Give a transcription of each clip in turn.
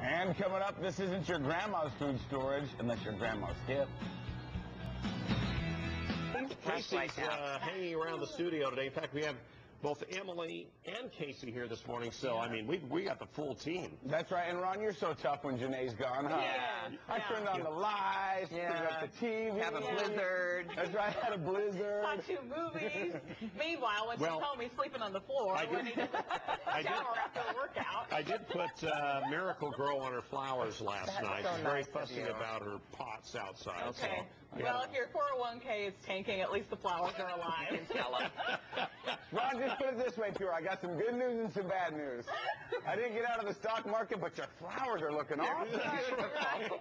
And coming up, this isn't your grandma's food storage unless your grandma's hip. Casey's hanging around the studio today. In fact, we have both Emily and Casey here this morning, so I mean, we got the full team. That's right, and Ron, you're so tough when Janae's gone, huh? Yeah. I turned on the lights, turned up the TV. Have a blizzard. That's right, had a blizzard. Saw 2 movies. Meanwhile, when she's home, he's sleeping on the floor when he doesn't shower after a workout. I did put Miracle Grow on her flowers last night. So She's very nice fussy of you. about her pots outside. Okay. So, Well, if your 401k is tanking, at least the flowers are alive. Ron, just put it this way, Pure. I got some good news and some bad news. I didn't get out of the stock market, but your flowers are looking awesome. Right.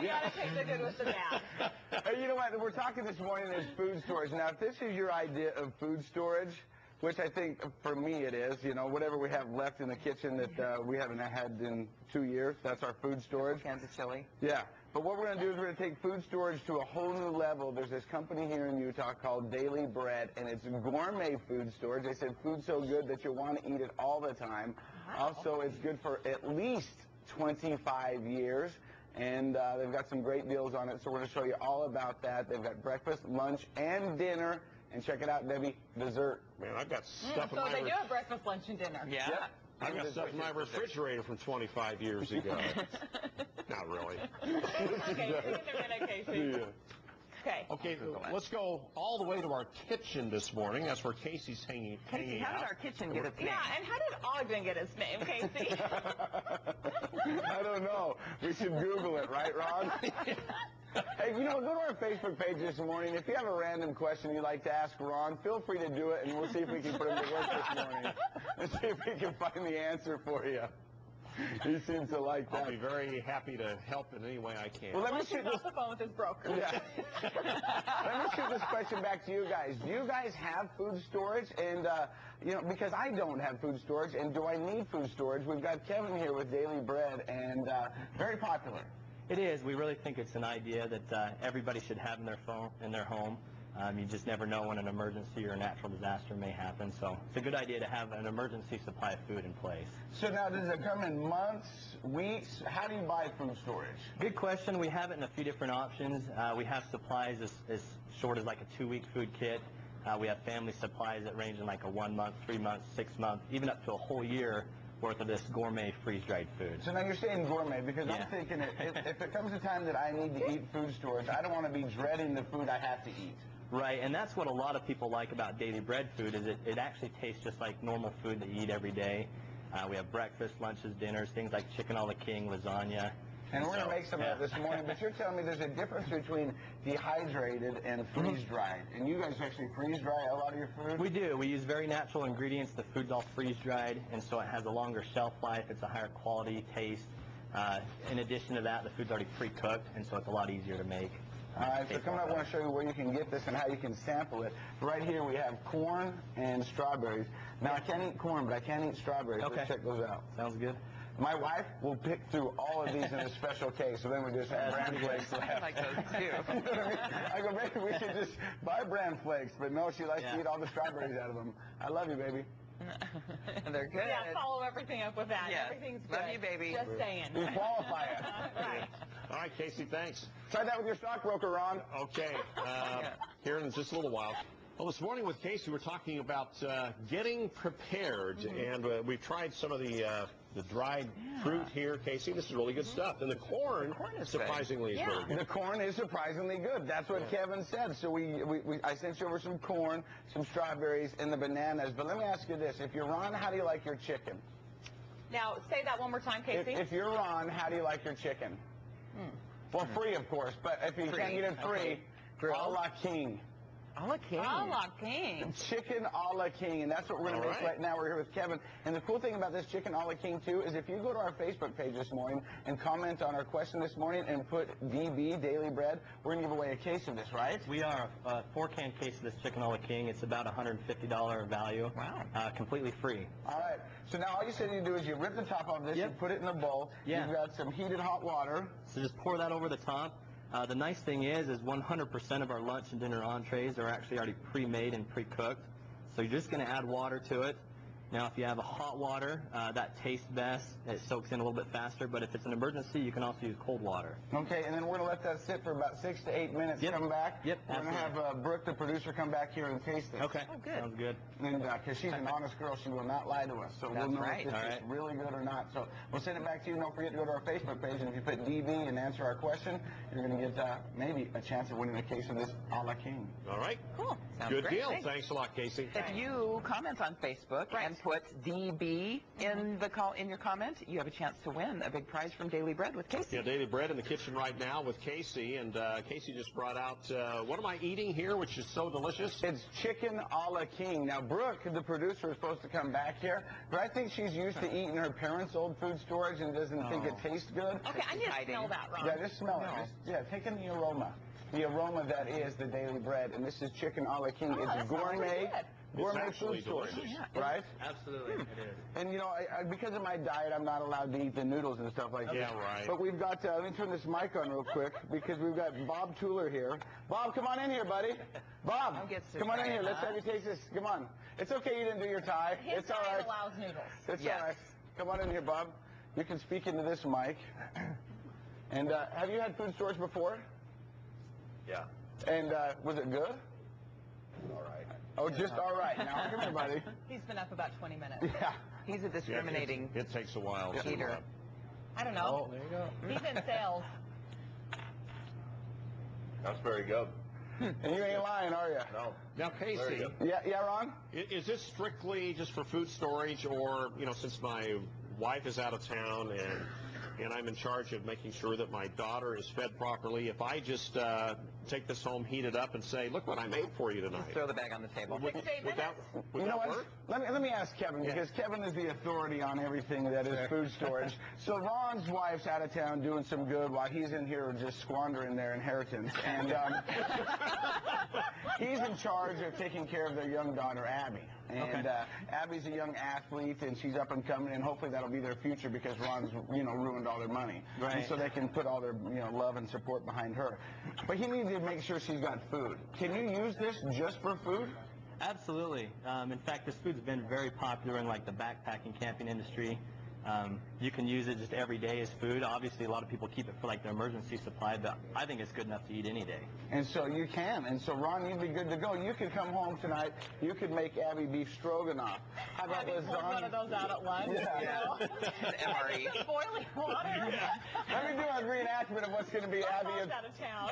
You gotta take the good with the bad. Hey, you know what? We're talking this morning is food storage. Now, if this is your idea of food storage, which I think for me it is, you know, whatever we have left in the kitchen that we haven't had in 2 years, that's our food storage. Cans of chili. Yeah. But what we're going to do is we're going to take food storage to a whole new level. There's this company here in Utah called Daily Bread, and it's gourmet food storage. They said food's so good that you want to eat it all the time. Wow. Also, it's good for at least 25 years. And they've got some great deals on it, so we're going to show you all about that. They've got breakfast, lunch, and dinner. And check it out, Debbie, dessert. Man, I've got stuff in So my they do have breakfast, lunch, and dinner. Yeah. Yep. I've got stuff in my refrigerator from 25 years ago. Not really. Okay, you're in the minute, Casey. Yeah. Okay. Okay, let's go all the way to our kitchen this morning. That's where Casey's hanging Casey, how did out. our kitchen get its name? Yeah, and how did Ogden get his name, Casey? I don't know. We should Google it, right, Ron? Hey, you know, go to our Facebook page this morning. If you have a random question you'd like to ask Ron, feel free to do it, and we'll see if we can put him to work this morning and see if we can find the answer for you. He seems to like that. I'll be very happy to help in any way I can. Well, let me Unless shoot he's this. off the phone with his broker. Yeah. Let me shoot this question back to you guys. Do you guys have food storage? And, you know, because I don't have food storage, and do I need food storage? We've got Kevin here with Daily Bread, and very popular. It is. We really think it's an idea that everybody should have in their home. You just never know when an emergency or a natural disaster may happen, so it's a good idea to have an emergency supply of food in place. So now, does it come in months, weeks? How do you buy food storage? Good question. We have it in a few different options. We have supplies as short as like a 2-week food kit. We have family supplies that range in like a 1 month, 3 months, 6 months, even up to a whole year worth of this gourmet freeze-dried food. So now you're saying gourmet because Yeah. I'm thinking if it comes a time that I need to eat food storage, I don't want to be dreading the food I have to eat. Right, and that's what a lot of people like about Daily Bread food is it actually tastes just like normal food that you eat every day. We have breakfast, lunches, dinners, things like chicken a la king, lasagna. And we're going to make some of that this morning, but you're telling me there's a difference between dehydrated and freeze-dried. And you guys actually freeze-dry a lot of your food? We do. We use very natural ingredients. The food's all freeze-dried, and so it has a longer shelf life. It's a higher quality taste. In addition to that, the food's already pre-cooked, and so it's a lot easier to make. All right, so coming up, I want to show you where you can get this and how you can sample it. Right here we have corn and strawberries. Now, I can't eat corn, but I can eat strawberries. Okay. Let's check those out. Sounds good. My wife will pick through all of these in a special case, so then we just have bran flakes left. I like those too. You know what I mean? I go, maybe we should just buy bran flakes, but no, she likes to eat all the strawberries out of them. I love you, baby. They're good. Yeah, follow everything up with that. Yes. Everything's good. Love you, baby. Just saying. You qualify it. Right. All right, Casey, thanks. Try that with your stockbroker, Ron. Okay, here in just a little while. Well, this morning with Casey, we're talking about getting prepared, and we've tried some of the dried fruit here, Casey. This is really good stuff. And the corn is surprisingly, is really good. The corn is surprisingly good. That's what Kevin said. So I sent you over some corn, some strawberries, and the bananas. But let me ask you this. If you're Ron, how do you like your chicken? Now, say that one more time, Casey. If you're Ron, how do you like your chicken? Well, free, of course. But if you can't get it free, a la king. A la king. A la king. Chicken a la king, and that's what we're going to make right now. We're here with Kevin. And the cool thing about this chicken a la king, too, is if you go to our Facebook page this morning and comment on our question this morning and put DB, Daily Bread, we're going to give away a case of this, right? We are a 4-can case of this chicken a la king. It's about $150 value. Wow. Completely free. All right. So now all you said you do is you rip the top off this, you put it in a bowl. Yeah. You've got some heated hot water. So just pour that over the top. The nice thing is 100% of our lunch and dinner entrees are actually already pre-made and pre-cooked. So you're just going to add water to it, Now, if you have a hot water, that tastes best. It soaks in a little bit faster. But if it's an emergency, you can also use cold water. Okay, and then we're going to let that sit for about 6 to 8 minutes. Yep. Come back. Yep, We're going to have Brooke, the producer, come back here and taste it. Okay. Oh, good. Sounds good. And because she's an honest girl, she will not lie to us. So we'll know right. if this is really good or not. So we'll send it back to you. Don't forget to go to our Facebook page. And if you put DB and answer our question, you're going to get maybe a chance of winning a case of this a la King. All right. Cool. Sounds Good great. deal. Thanks a lot, Casey. If you comment on Facebook and put DB in your comment, you have a chance to win a big prize from Daily Bread with Casey. Yeah, Daily Bread in the kitchen right now with Casey, and Casey just brought out, what am I eating here, which is so delicious? It's chicken a la King. Now, Brooke, the producer, is supposed to come back here, but I think she's used to eating her parents' old food storage and doesn't think it tastes good. Okay, I need to smell that, Ron. Yeah, just smell it. Just, take in the aroma. The aroma that is the Daily Bread, and this is chicken a la King. It's gourmet. Gourmet food storage, right? Absolutely, it is. And you know, I because of my diet, I'm not allowed to eat the noodles and stuff like that. Yeah, right. But we've got, let me turn this mic on real quick because we've got Bob Tuller here. Bob, come on in here, buddy. Bob, come on in here. Let's have you taste this. Come on. It's okay you didn't do your tie. His It's all diet right. allows noodles. It's all right. Come on in here, Bob. You can speak into this mic. And have you had food storage before? Yeah. And was it good? All right. Oh, just all right. Now, come here, buddy. He's been up about 20 minutes. Yeah. He's a discriminating It takes a while. to, eater. I don't know. Oh, there you go. He's in sales. That's very good. And you ain't lying, are you? No. Now, Casey, Yeah, Ron? is this strictly just for food storage, or, you know, since my wife is out of town and I'm in charge of making sure that my daughter is fed properly, if I just take this home, heat it up, and say, look what I made for you tonight. Throw the bag on the table. Would that work? Let me ask Kevin, because Kevin is the authority on everything that is food storage. So Ron's wife's out of town doing some good while he's in here just squandering their inheritance. And he's in charge of taking care of their young daughter, Abby. And Abby's a young athlete, and she's up and coming, and hopefully that'll be their future because Ron's, ruined all their money. Right. And so they can put all their, love and support behind her. But he needs to make sure she's got food. Can you use this just for food? Absolutely. In fact, this food's been very popular in like the backpacking camping industry. You can use it just every day as food. Obviously, a lot of people keep it for like their emergency supply, but I think it's good enough to eat any day. And so you can. And so, Ron, you'd be good to go. You could come home tonight. You could make Abby beef stroganoff. How about Abby pulled one of those out at lunch. MRE. Boiling water. Let me do a reenactment of what's going to be Abby. Mom's out of town.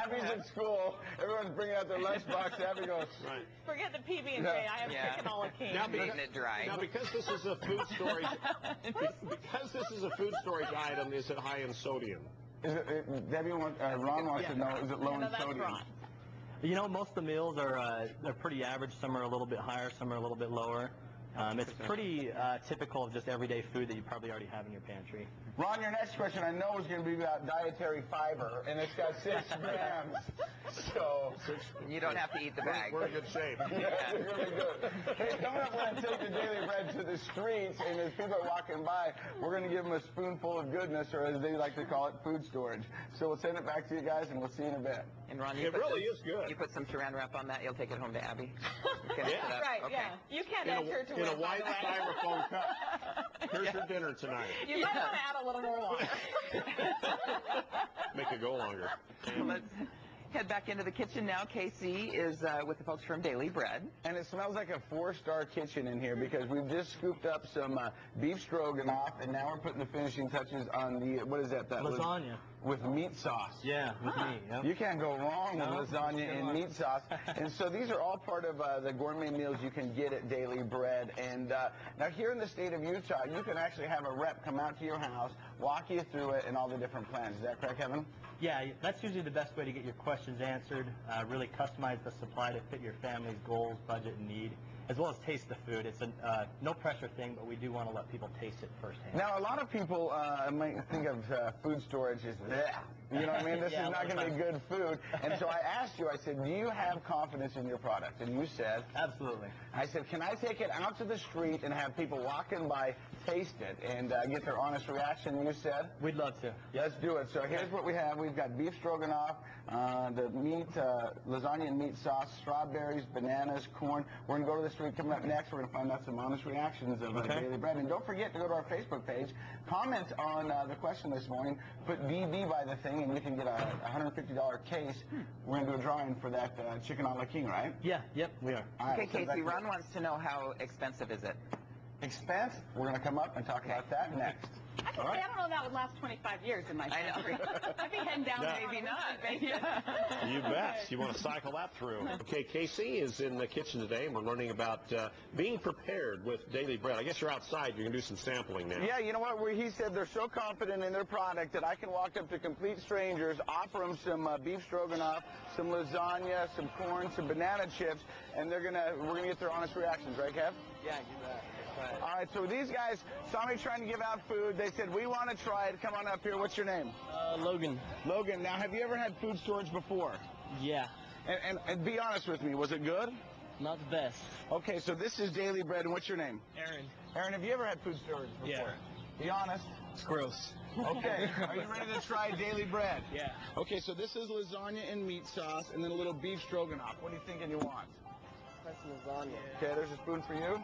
Abby's at school. Everyone's bringing out their lunchbox. Abby goes, Right. Forget the PB&J. I have chicken a la King. Now, Eating it dry. Now, because this is a food storage, item, is it high in sodium? is it, Debbie, Ron wants to know, is it low in that's sodium? Ron. You know, most of the meals are they're pretty average. Some are a little bit higher, some are a little bit lower. It's pretty typical of just everyday food that you probably already have in your pantry. Ron, your next question I know is going to be about dietary fiber, and it's got 6 grams. So You don't have to eat the bag. We're in good shape. yeah, it's really good. Hey, coming up, we're going to take the Daily Bread to the streets, and as people are walking by, we're going to give them a spoonful of goodness, or as they like to call it, food storage. So we'll send it back to you guys, and we'll see you in a bit. And Ron, It really is good. You put some saran wrap on that, you'll take it home to Abby. Finish it up. Right, Okay. yeah. You can't enter to In a win, by white the way. styrofoam cup. Here's your dinner tonight. You might want to add a little more water. Make it go longer. Let's head back into the kitchen now. Casey is with the folks from Daily Bread. And it smells like a 4-star kitchen in here because we've just scooped up some beef stroganoff, and now we're putting the finishing touches on the, what is that? Lasagna. With meat sauce. Yeah, with meat. Yep. You can't go wrong with lasagna good and one. meat sauce. And so these are all part of the gourmet meals you can get at Daily Bread. And now here in the state of Utah, you can actually have a rep come out to your house, walk you through it and all the different plans. Is that correct, Kevin? Yeah, that's usually the best way to get your questions answered. Really customize the supply to fit your family's goals, budget, and need, as well as taste the food. It's a no pressure thing, but we do want to let people taste it firsthand. Now, a lot of people might think of food storage as, bleh. You know what I mean? This Yeah, is not going to be good food. And so I asked you, I said, do you have confidence in your product? And you said, Absolutely. I said, can I take it out to the street and have people walking by taste it and get their honest reaction, you said? We'd love to. Let's do it. So here's what we have. We've got beef stroganoff, the meat, lasagna and meat sauce, strawberries, bananas, corn. We're going to go to the street. Coming up next, we're going to find out some honest reactions of Daily Bread. And don't forget to go to our Facebook page, comment on the question this morning, put DB by the thing, and you can get a $150 case. We're going to do a drawing for that chicken a la king, right? Yeah, yep, we are. All right, Okay, Casey, Ron wants to know how expensive is it? Expense? We're going to come up and talk about that next. I can say I don't know that would last 25 years in my country. I'd be heading down there. Maybe not. You bet. You want to cycle that through. Okay, Casey is in the kitchen today, and we're learning about being prepared with Daily Bread. I guess you're outside. You can do some sampling now. Yeah, you know what? He said they're so confident in their product that I can walk up to complete strangers, offer them some beef stroganoff, some lasagna, some corn, some banana chips, and we're gonna get their honest reactions, right, Kev? Yeah, you bet. All right, so these guys saw me trying to give out food. They said, we want to try it. Come on up here. What's your name? Logan. Logan. Now, have you ever had food storage before? Yeah. And be honest with me. Was it good? Not the best. Okay, so this is Daily Bread. And what's your name? Aaron. Aaron, have you ever had food storage before? Yeah. Be honest. It's gross. Okay. Are you ready to try Daily Bread? Yeah. Okay, so this is lasagna and meat sauce and then a little beef stroganoff. What are you thinking you want? That's lasagna. Okay, there's a spoon for you.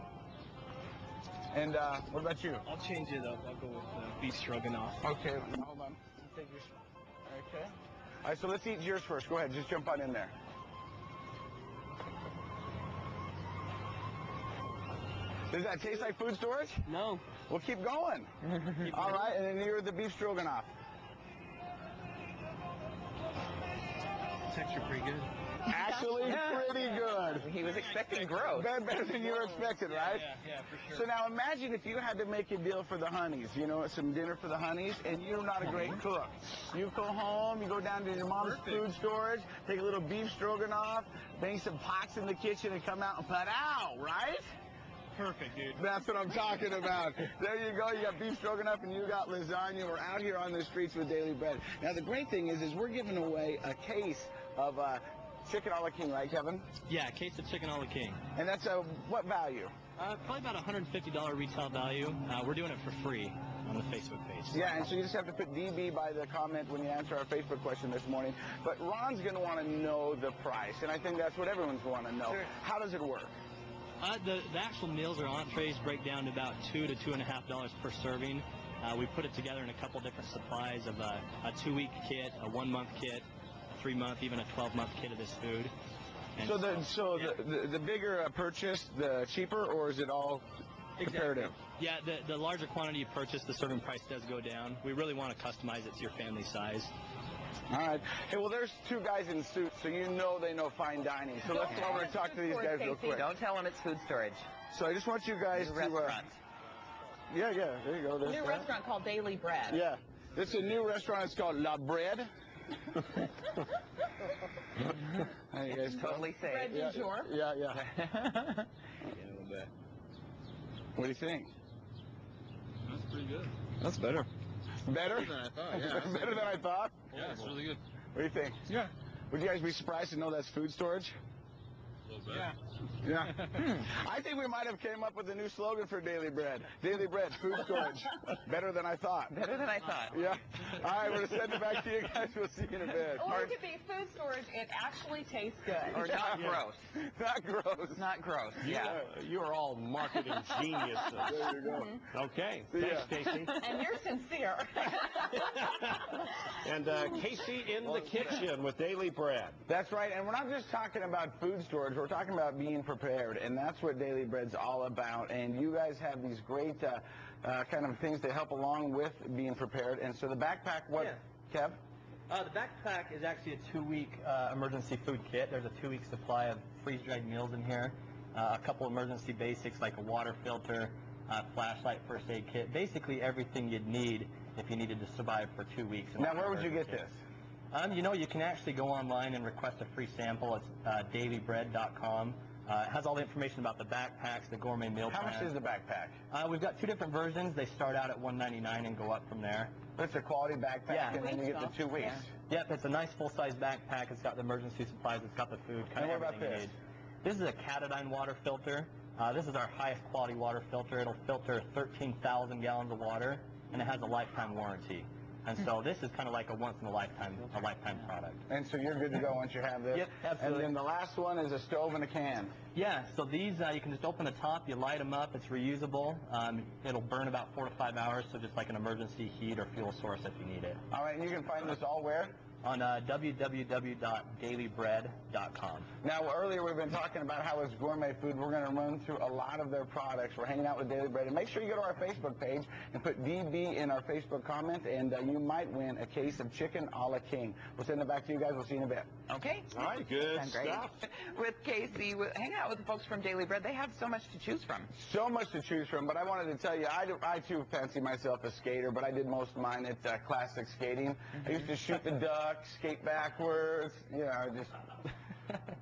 And what about you? I'll change it up. I'll go with beef stroganoff. Okay, hold on. Take your... Okay. All right, so let's eat yours first. Go ahead, just jump on in there. Does that taste like food storage? No. Well, keep going. All right, and then you're the beef stroganoff. Texture pretty good. Actually, pretty good. He was expecting growth. Better than you were expecting, right? Yeah, for sure. So now imagine if you had to make a deal for the honeys, you know, some dinner for the honeys, and you're not a great cook. You go home, you go down to your mom's food storage, take a little beef stroganoff, bang some pots in the kitchen, and come out and put out, right? Perfect, dude. That's what I'm talking about. There you go. You got beef stroganoff and you got lasagna. We're out here on the streets with Daily Bread. Now, the great thing is we're giving away a case of chicken a la king, right, Kevin? Yeah, a case of chicken a la king. And that's what value? Probably about $150 retail value. We're doing it for free on the Facebook page. Yeah, and so you just have to put DB by the comment when you answer our Facebook question this morning. But Ron's going to want to know the price, and I think that's what everyone's want to know. Sure. How does it work? The actual meals or entrees break down to about $2 to $2.50 per serving. We put it together in a couple different supplies of a 2-week kit, a 1-month kit, a 3-month, even a 12-month kit of this food. And so the bigger purchase, the cheaper, or is it all comparative? Exactly. Yeah, the larger quantity you purchase, the serving price does go down. We really want to customize it to your family size. All right. Hey, well, there's two guys in suits, so you know they know fine dining. So let's go over and talk to these guys real quick. Don't tell them it's food storage. So I just want you guys to... restaurant. Yeah, there you go. New restaurant called Daily Bread. Yeah. It's a new restaurant. It's called La Bread. How you guys Totally safe. Bread du jour. Yeah. What do you think? That's pretty good. That's better. Better? Than I thought, yeah. Better than I thought? Yeah, it's really good. What do you think? Yeah. Would you guys be surprised to know that's food storage? A little bit. Yeah. I think we might have came up with a new slogan for Daily Bread. Daily Bread, food storage. Better than I thought. Better than I thought. Yeah. All right, we're going to send it back to you guys. We'll see you in a bit. Or it could be food storage. It actually tastes good. Or not gross. Not gross. Not gross. Yeah. You are all marketing geniuses. There you go. Okay. See ya. Thanks, Casey. And you're sincere. And Casey in the kitchen with Daily Bread. That's right, and we're not just talking about food storage, we're talking about being prepared, and that's what Daily Bread's all about. And you guys have these great kind of things to help along with being prepared. And so the backpack, Kev? The backpack is actually a 2-week emergency food kit. There's a 2-week supply of freeze-dried meals in here, a couple emergency basics like a water filter, flashlight, first aid kit, basically everything you'd need if you needed to survive for 2 weeks. Now, where would you get this? You can actually go online and request a free sample. It's dailybread.com. It has all the information about the backpacks, the gourmet meal How plans. much is the backpack? We've got 2 different versions. They start out at $199 and go up from there. It's a quality backpack, Yeah. and then you get the 2 weeks. Yeah. Yep, it's a nice full-size backpack. It's got the emergency supplies. It's got the food. And what about everything you this? need. This is a Catadine water filter. This is our highest quality water filter. It'll filter 13,000 gallons of water, and it has a lifetime warranty. And so this is kind of like a once-in-a-lifetime product. And so you're good to go once you have this? Yep, absolutely. And then the last one is a stove and a can. Yeah, so these, you can just open the top, you light them up, it's reusable. It'll burn about 4 to 5 hours, so just like an emergency heat or fuel source if you need it. All right, and you can find this all where? On www.dailybread.com. Now, earlier we've been talking about how it's gourmet food. We're going to run through a lot of their products. We're hanging out with Daily Bread. And make sure you go to our Facebook page and put DB in our Facebook comment, and you might win a case of chicken a la king. We'll send it back to you guys. We'll see you in a bit. Okay. All right, good Great. stuff. With Casey, hang out with the folks from Daily Bread. They have so much to choose from. So much to choose from, but I wanted to tell you, I too fancy myself a skater, but I did most of mine at classic skating. I used to shoot the duck, skate backwards, just...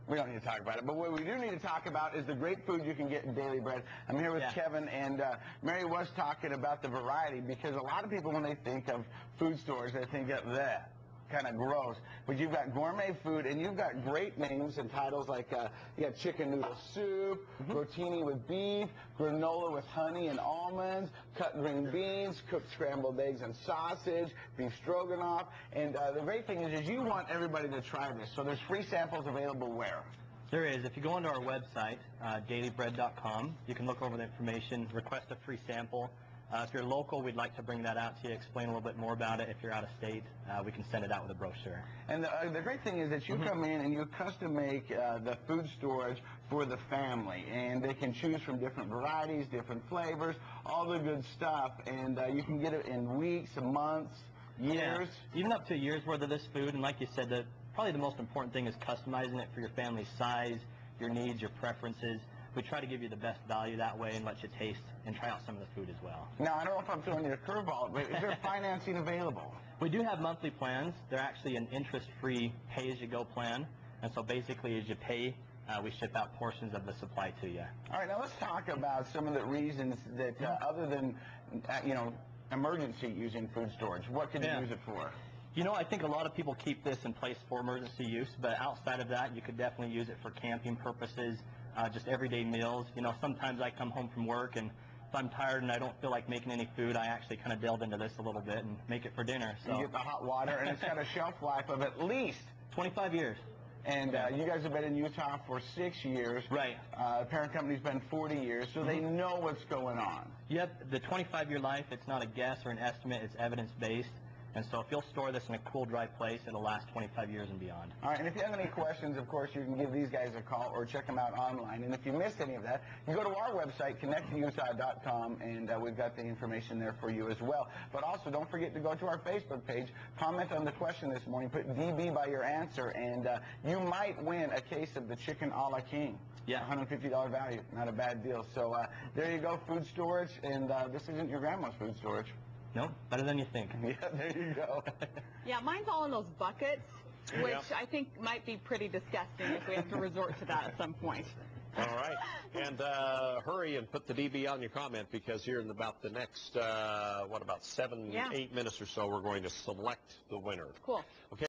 We don't need to talk about it, but what we do need to talk about is the great food you can get in Daily Bread. I'm here with Kevin, and Mary was talking about the variety, because a lot of people, when they think of food stores, they think of that. Kind of gross, but you've got gourmet food, and you've got great names and titles like you got chicken noodle soup, rotini with beef, granola with honey and almonds, cut green beans, cooked scrambled eggs and sausage, beef stroganoff, and the great thing is you want everybody to try this. So there's free samples available where? There is. If you go onto our website, dailybread.com, you can look over the information, request a free sample. If you're local, we'd like to bring that out to you, explain a little bit more about it. If you're out of state, we can send it out with a brochure. And the great thing is that you come in and you custom make the food storage for the family, and they can choose from different varieties, different flavors, all the good stuff, and you can get it in weeks, months, years. Yeah, even up to a year's worth of this food, and like you said, probably the most important thing is customizing it for your family's size, your needs, your preferences. We try to give you the best value that way and let you taste and try out some of the food as well. Now, I don't know if I'm throwing you a curveball, but is there financing available? We do have monthly plans. They're actually an interest-free pay-as-you-go plan. And so basically, as you pay, we ship out portions of the supply to you. All right, now let's talk about some of the reasons that, other than, emergency using food storage, what could you use it for? I think a lot of people keep this in place for emergency use, but outside of that, you could definitely use it for camping purposes. Just everyday meals. Sometimes I come home from work, and if I'm tired and I don't feel like making any food, I actually kind of delve into this a little bit and make it for dinner. So you get the hot water, and it's got a shelf life of at least 25 years. And you guys have been in Utah for 6 years. Right. The parent company's been 40 years, so they know what's going on. Yep. The 25-year life, it's not a guess or an estimate. It's evidence-based. And so if you'll store this in a cool, dry place, it'll last 25 years and beyond. All right, and if you have any questions, of course, you can give these guys a call or check them out online. And if you missed any of that, you go to our website, connecttoutah.com, and we've got the information there for you as well. But also, don't forget to go to our Facebook page, comment on the question this morning, put DB by your answer, and you might win a case of the chicken a la king. Yeah. $150 value, not a bad deal. So there you go, food storage, and this isn't your grandma's food storage. Nope, better than you think. Yeah, there you go. Yeah, mine's all in those buckets, which I think might be pretty disgusting if we have to resort to that at some point. All right. And hurry and put the DB on your comment, because here in about the next, 7, 8 minutes or so, we're going to select the winner. Cool. Okay.